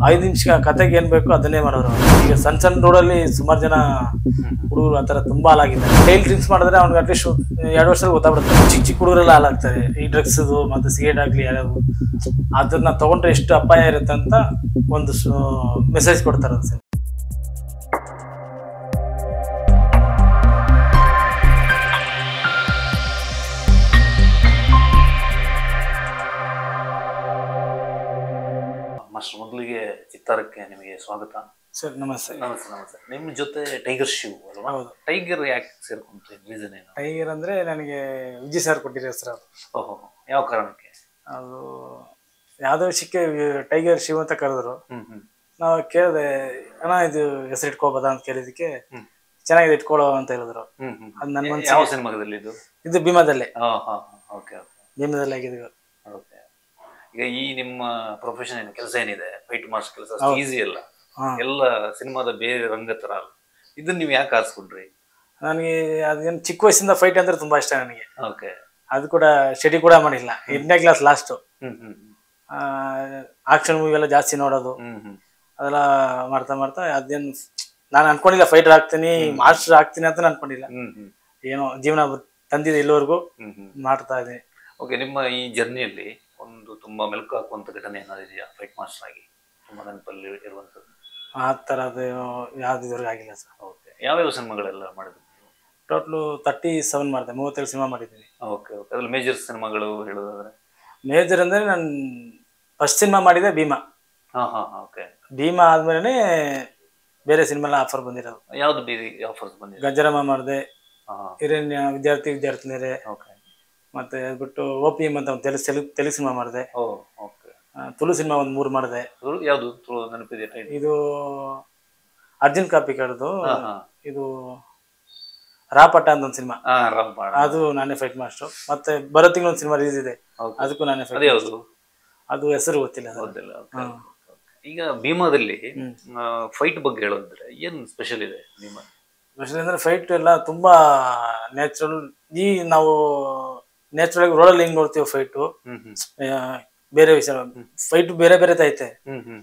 5 ನಿಮಿಷ ಕತೆಗೆ ಏನ್ ಬೇಕು ಅದನ್ನೇ ಮಾಡೋರು. ಈಗ ಸಣ್ಣ ಸಣ್ಣ ರೋಡಲ್ಲಿ ಸುಮಾರು ಜನ ಹುಡುಗರು ಆ ಥರ ತುಂಬಾ ಹಾಳಾಗಿದ್ದಾರೆ. ಡೈಲಿ ಡ್ರಿಂಕ್ಸ್ ಮಾಡಿದ್ರೆ ಅವ್ನಿಗೆ ಅಟ್ಲೀಸ್ಟ್ 2 ವರ್ಷದಲ್ಲಿ ಗೊತ್ತಾಗ್ಬಿಡುತ್ತೆ. ಚಿಕ್ಕ ಚಿಕ್ಕ ಹುಡುಗರೆಲ್ಲ ಹಾಳಾಗ್ತಾರೆ ಈ ಡ್ರಗ್ಸ್ ಮತ್ತೆ ಸಿಗರೇಟ್ ಆಗ್ಲಿ ಯಾವ್ಯಾವ ಅದನ್ನ ತಗೊಂಡ್ರೆ ಎಷ್ಟು ಅಪಾಯ ಇರುತ್ತೆ ಅಂತ ಒಂದು ಮೆಸೇಜ್ ಕೊಡ್ತಾರೆ ಅದು ಸಿನಿಮಾ. ಮಾಸ್ಟರ್, ಮೊದಲಿಗೆ ಚಿತ್ತಾರಕ್ಕೆ ನಿಮಗೆ ಸ್ವಾಗತ. ಸರ್ ನಮಸ್ತೆ. ನಮಸ್ತೆ ನಮಸ್ತೆ. ನಿಮ್ಮ ಜೊತೆ ಟೈಗರ್ ಶಿವ್ ಅಲ್ವಾ? ಹೌದು. ಟೈಗರ್ ಯಾಕೆ ಸೇರ್ಕೊಂಡ್ರಿ? ರೀಸನ್ ಏನು? ಟೈಗರ್ ಅಂದ್ರೆ ನನಗೆ ವಿಜಯ್ ಸರ್ ಕೊಟ್ಟಿರೋ ಹೆಸರು ಅದು. ಓಹೋ, ಯಾವ ಕಾರಣಕ್ಕೆ? ಅದು ಯಾವ್ದೋ ವಿಷಯಕ್ಕೆ ಟೈಗರ್ ಶಿವ್ ಅಂತ ಕರೆದ್ರು. ನಾವು ಕೇಳಿದೆ, ಅಣ್ಣ ಇದು ಹೆಸರು ಇಟ್ಕೋಬೋದಾ ಅಂತ ಕೇಳಿದಕ್ಕೆ ಚೆನ್ನಾಗಿದೆ ಇಟ್ಕೊಳ್ಳೋ ಅಂತ ಹೇಳಿದ್ರು. ಅದು ನನ್ನ ಮನಸ್ಸಿಗೆ. ಯಾವ ಸಿನಿಮಾದಲ್ಲಿ ಇದು ಭೀಮಾದಲ್ಲೇ. ಓಕೆ, ಭೀಮಾದಲ್ಲಿ ಆಗಿದೆ. ಓಕೆ. ಈಗ ಈ ನಿಮ್ಮ ಪ್ರೊಫೆಷನ್ ಏನು, ಕೆಲಸ ಏನಿದೆ, ಫೈಟ್ ಮಾಸ್ಟರ್ ಕೆಲಸ ಈಸಿ ಅಲ್ಲ, ಎಲ್ಲ ಸಿನಿಮಾದ ಬೇರೆ ರಂಗ ತರ ಅಲ್ಲ. ಇದನ್ನ ನೀವು ಯಾಕೆ ಆರಿಸ್ಕೊಂಡ್ರಿ? ನನಗೆ ಅದೇನು ಚಿಕ್ಕ ವಯಸ್ಸಿಂದ ಫೈಟ್ ಅಂದ್ರೆ ತುಂಬಾ ಇಷ್ಟ ನನಗೆ. ಓಕೆ. ಅದು ಕೂಡ ಸ್ಟಡಿ ಕೂಡ ಮಾಡಿಲ್ಲ. 8ನೇ ಕ್ಲಾಸ್ ಲಾಸ್ಟ್. ಆಕ್ಷನ್ ಮೂವಿ ಎಲ್ಲ ಜಾಸ್ತಿ ನೋಡೋದು, ಅದೆಲ್ಲ ಮಾಡ್ತಾ ಮಾಡ್ತಾ ಅದೇನು ನಾನು ಅನ್ಕೊಂಡಿಲ್ಲ ಫೈಟರ್ ಆಗ್ತೀನಿ, ಮಾಸ್ಟರ್ ಆಗ್ತೀನಿ ಅಂತ ಅನ್ಕೊಂಡಿಲ್ಲ. ಏನೋ ಜೀವನ ತಂದಿದೆ ಇಲ್ಲಿವರೆಗೂ ಮಾಡ್ತಾ ಇದ್ದೀನಿ. ಓಕೆ. ನಿಮ್ಮ ಈ ಜರ್ನಿಯಲ್ಲಿ ಒಂದು ತುಂಬಾ ಮೆಲುಕು ಹಾಕುವಂತ ಘಟನೆ ಏನಾದ್ರು ಇದೆಯಾ ಫೈಟ್ ಮಾಸ್ಟರ್ ಆಗಿ ತುಂಬಾ ನೆನಪಲ್ಲಿ ಇರುವಂತದ್ದು? ಆ ಥರದ್ದು ಯಾವ್ದು ಇದುವರೆಗೂ ಆಗಿಲ್ಲ ಸರ್. ಓಕೆ. ಯಾವ್ಯಾವ ಸಿನಿಮಾಗಳೆಲ್ಲ ಮಾಡಿದ್ರಿ? ಟೋಟಲು 37 ಮಾಡಿದೆ, 37 ಸಿನಿಮಾ ಮಾಡಿದ್ದೀನಿ. Okay okay. ಅದ್ರಲ್ಲಿ ಮೇಜರ್ ಸಿನಿಮಾಗಳು ಹೇಳೋದಾದ್ರೆ? ಮೇಜರ್ ಅಂದ್ರೆ ನಾನು ಫಸ್ಟ್ ಸಿನಿಮಾ ಮಾಡಿದೆ ಭೀಮಾ. ಓಕೆ. ಭೀಮಾ ಆದ್ಮೇಲೆ ಬೇರೆ ಸಿನಿಮಾ ಎಲ್ಲ ಆಫರ್ ಬಂದಿರೋದು. ಯಾವ್ದು ಬೇರೆ ಆಫರ್ಸ್ ಬಂದಿದೆ? ಗಜರಾಮ ಮಾಡಿದೆ, ಹಿರಣ್ಯ ವಿದ್ಯಾರ್ಥಿನಿಯರೇ, ಮತ್ತೆ ಬಿಟ್ಟು OPM ಅಂತ ಒಂದು ತೆಲುಗು ಸಿನಿಮಾ ಮಾಡಿದೆ. ತುಳು ಸಿನಿಮಾ ಒಂದು 3 ಮಾಡಿದೆ. ಯಾವ್ದು ನೆನಪಿದೆ? ಇದು ಅರ್ಜುನ್ ಕಾಪಿ ಕಡ್ದು, ಇದು ರಾಪಟ ಅಂತ ಒಂದು ಸಿನಿಮಾ, ಅದು ನಾನೇ ಫೈಟ್ ಮಾಸ್ಟರ್. ಮತ್ತೆ ಬರೋ ತಿಂಗಳು ಒಂದು ಸಿನಿಮಾ ರಿಲೀಸ್ ಇದೆ, ಅದಕ್ಕೂ ನಾನೇ ಫೈಟ್. ಅದು ಹೆಸರು ಗೊತ್ತಿಲ್ಲ. ಈಗ ಭೀಮಾದಲ್ಲಿ ಫೈಟ್ ಬಗ್ಗೆ ಹೇಳೋದ್ರೆ ಏನ್ ಸ್ಪೆಷಲ್ ಇದೆ? ಭೀಮಾ ಸ್ಪೆಷಲ್ ಅಂದ್ರೆ ಫೈಟ್ ಎಲ್ಲ ತುಂಬಾ ನ್ಯಾಚುರಲ್. ಈ ನಾವು ನ್ಯಾಚುರಲ್ ಆಗಿ ರೋಡಲ್ಲಿ ಹೆಂಗ್ ನೋಡ್ತೀವಿ ಫೈಟು, ಬೇರೆ ವಿಷಯ ಫೈಟ್ ಬೇರೆ ಬೇರೆ ಐತೆ.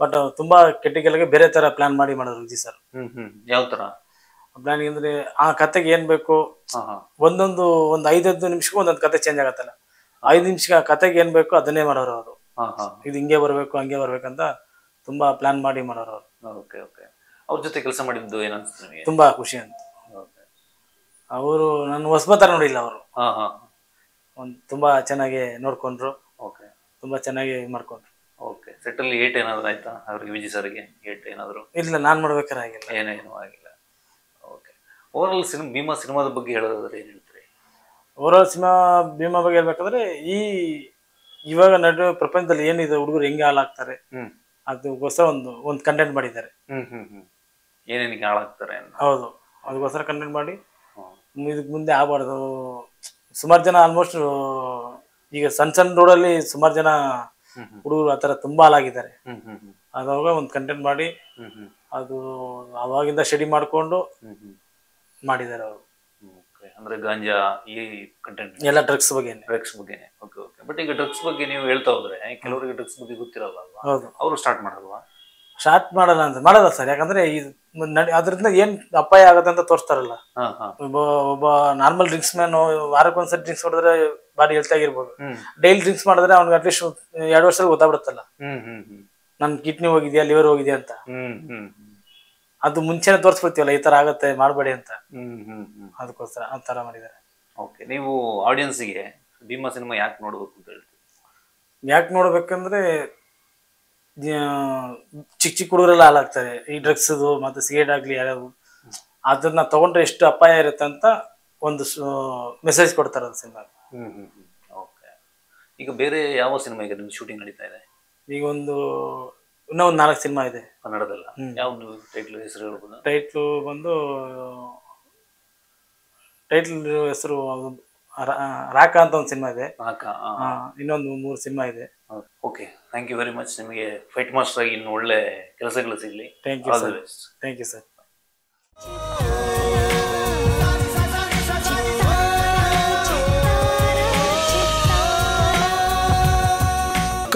ಬಟ್ ತುಂಬಾ ಕೆಟ್ಟಿಗೆಲ್ಗೆ ಬೇರೆ ತರ ಪ್ಲಾನ್ ಮಾಡಿ ಮಾಡೋದು ವಿಜಯ್ ಸರ್. ಯಾವ ತರ ಪ್ಲಾನಿಂಗ್ ಅಂದ್ರೆ ಆ ಕತೆಗೆ ಏನ್ ಬೇಕು, ಒಂದು 5 ನಿಮಿಷಕ್ಕೂ ಒಂದೊಂದು ಕತೆ ಚೇಂಜ್ ಆಗತ್ತಲ್ಲ. 5 ನಿಮಿಷ ಕತೆಗೆ ಏನ್ ಬೇಕು ಅದನ್ನೇ ಮಾಡೋರು ಅವರು. ಇದು ಹಿಂಗೆ ಬರ್ಬೇಕು ಹಂಗೆ ಬರ್ಬೇಕಂತ ತುಂಬಾ ಪ್ಲಾನ್ ಮಾಡಿ ಮಾಡೋರು ಅವರು. Okay okay. ಅವ್ರ ಜೊತೆ ಕೆಲಸ ಮಾಡಿದ್ದು ಏನನ್ಸುತ್ತೆ? ತುಂಬಾ ಖುಷಿ ಅಂತ. ಅವರು ನನ್ನ ಹೊಸಬ ನೋಡಿಲ್ಲ ಅವರು. ತುಂಬಾ ಚೆನ್ನಾಗಿ ನೋಡ್ಕೊಂಡ್ರು, ತುಂಬಾ ಚೆನ್ನಾಗಿ ಮಾಡ್ಕೊಂಡ್ರು. ಓಕೆ. ಸೆಟ್ಟಲ್ಲಿ ಏಟ್ ಏನಾದ್ರು ಆಯ್ತಾ ಅವ್ರಿಗೆ, ವಿಜಯ್ ಸರ್ಗೆ ಏಟ್ ಏನಾದ್ರು? ಇಲ್ಲ, ನಾನ್ ಮಾಡ್ಬೇಕಾರೆ ಆಗಿಲ್ಲ, ಏನೇನು ಆಗಿಲ್ಲ. ಓಕೆ. ಓವರಾಲ್ ಭೀಮಾ ಸಿನಿಮಾದ ಬಗ್ಗೆ ಹೇಳೋದಾದ್ರೆ ಏನ್ ಹೇಳ್ತೀರಿ? ಓವರಾಲ್ ಭೀಮಾ ಬಗ್ಗೆ ಹೇಳ್ಬೇಕಂದ್ರೆ ಇವಾಗ ನಡುವೆ ಪ್ರಪಂಚದಲ್ಲಿ ಏನಿದೆ, ಹುಡುಗರು ಹೆಂಗೆ ಹಾಳಾಗ್ತಾರೆ ಅದಕ್ಕೋಸ್ಕರ ಒಂದು ಕಂಟೆಂಟ್ ಮಾಡಿದ್ದಾರೆ. ಏನೇನಿಗೆ ಹಾಳಾಗ್ತಾರೆ? ಹೌದು, ಅದಕ್ಕೋಸ್ಕರ ಕಂಟೆಂಟ್ ಮಾಡಿ ಇದಕ್ ಮುಂದೆ ಆಗಬಾರ್ದು. ಸುಮಾರು ಜನ ಆಲ್ಮೋಸ್ಟ್ ಈಗ ಸಣ್ಣ ರೋಡಲ್ಲಿ ಸುಮಾರು ಜನ ಹುಡುಗರು ಆ ಥರ ತುಂಬಾ ಹಾಳಾಗಿದ್ದಾರೆ. ಅದಾಗ ಒಂದು ಕಂಟೆಂಟ್ ಮಾಡಿ ಅದು ಅವಾಗಿಂದ ಸ್ಟಡಿ ಮಾಡ್ಕೊಂಡು ಮಾಡಿದ್ದಾರೆ ಅವರು. ಅಂದ್ರೆ ಗಾಂಜಾ ಈ ಕಂಟೆಂಟ್ ಎಲ್ಲ ಡ್ರಗ್ಸ್ ಬಗ್ಗೆ. Okay okay. ಬಟ್ ಈಗ ಡ್ರಗ್ಸ್ ಬಗ್ಗೆ ನೀವು ಹೇಳ್ತಾ ಹೋದ್ರೆ ಕೆಲವರಿಗೆ ಡ್ರಗ್ಸ್ ಬಗ್ಗೆ ಗೊತ್ತಿರಲ್ಲ ಅಲ್ವಾ? ಹೌದು. ಅವರು ಸ್ಟಾರ್ಟ್ ಮಾಡಲ್ವಾ? ಸ್ಟಾರ್ಟ್ ಮಾಡಲ್ಲ ಸರ್. ಯಾಕಂದ್ರೆ ಅದ್ರಿಂದ ಏನ್ ಅಪಾಯ ಆಗತ್ತೆ ಅಂತ ತೋರಿಸ್ತಾರಲ್ಲ. ಒಬ್ಬ ನಾರ್ಮಲ್ ಡ್ರಿಂಕ್ಸ್ ಮ್ಯಾನ್ ವಾರಕ್ಕೊಂದ್ಸರಿ ಡ್ರಿಂಕ್ಸ್ ಹೊಡೆದ್ರೆ ಬಾಡಿ ಹೆಲ್ತ್ ಆಗಿರ್ಬೋದು. ಡೈಲಿ ಡ್ರಿಂಕ್ಸ್ ಮಾಡಿದ್ರೆ ಅವ್ನಿಗೆ ಅಟ್ಲೀಸ್ಟ್ 2 ವರ್ಷದಲ್ಲಿ ಗೊತ್ತಾಗ್ಬಿಡುತ್ತಲ್ಲ, ನನ್ ಕಿಡ್ನಿ ಹೋಗಿದ್ಯಾ ಲಿವರ್ ಹೋಗಿದ್ಯಾ ಅಂತ. ಅದು ಮುಂಚೆನೆ ತೋರಿಸ್ಬಿಡ್ತೀವಲ್ಲ ಈ ತರ ಆಗತ್ತೆ ಮಾಡಬೇಡಿ ಅಂತ. ಅದಕ್ಕೋಸ್ಕರ ಆ ತರ ಮಾಡಿದ್ದಾರೆ. ಓಕೆ. ನೀವು ಆಡಿಯನ್ಸ್ಗೆ ಭೀಮಾ ಸಿನಿಮಾ ಯಾಕೆ ನೋಡ್ಬೇಕು ಅಂತ ಹೇಳ್ತೀವಿ? ಯಾಕೆ ನೋಡ್ಬೇಕಂದ್ರೆ ಚಿಕ್ಕ ಚಿಕ್ಕ ಹುಡುಗರೆಲ್ಲ ಹಾಳಾಗ್ತಾರೆ ಈ ಡ್ರಗ್ಸ್ ಮತ್ತೆ ಸಿಗರೇಟ್ ಆಗ್ಲಿ ಯಾವ್ಯಾವ ಅದನ್ನ ತಗೊಂಡ್ರೆ ಎಷ್ಟು ಅಪಾಯ ಇರುತ್ತೆ ಅಂತ ಒಂದು ಮೆಸೇಜ್ ಕೊಡ್ತಾರೆ ಅದು ಸಿನಿಮಾ. ಓಕೆ. ಈಗ ಬೇರೆ ಯಾವ ಸಿನಿಮಾ ಈಗ ನಿಮ್ಗೆ ಶೂಟಿಂಗ್ ನಡೀತಾ ಇದೆ? ಈಗ ಇನ್ನೂ ಒಂದು 4 ಸಿನಿಮಾ ಇದೆ ಕನ್ನಡದಲ್ಲ. ಯಾವ್ದು ಟೈಟ್ಲ್ ಹೆಸರು ಹೇಳ್ಬೋದು? ಟೈಟ್ಲ್ ಹೆಸರು ರಾಕ ಅಂತ ಒಂದು ಸಿನಿಮಾ ಇದೆ. ಇನ್ನೊಂದು 3 ಸಿನಿಮಾ ಇದೆ. Okay. Thank you very much. ನಿಮಗೆ ಫೈಟ್ ಮಾಸ್ಟರ್ ಆಗಿ ಇನ್ನು ಒಳ್ಳೆ ಕೆಲಸಗಳು ಸಿಗಲಿ. Thank you sir.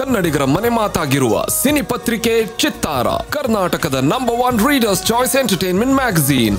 ಕನ್ನಡಿಗರ ಮನೆ ಮಾತಾಗಿರುವ ಸಿನಿ ಪತ್ರಿಕೆ ಚಿತ್ತಾರ, ಕರ್ನಾಟಕದ number 1 readers choice entertainment magazine.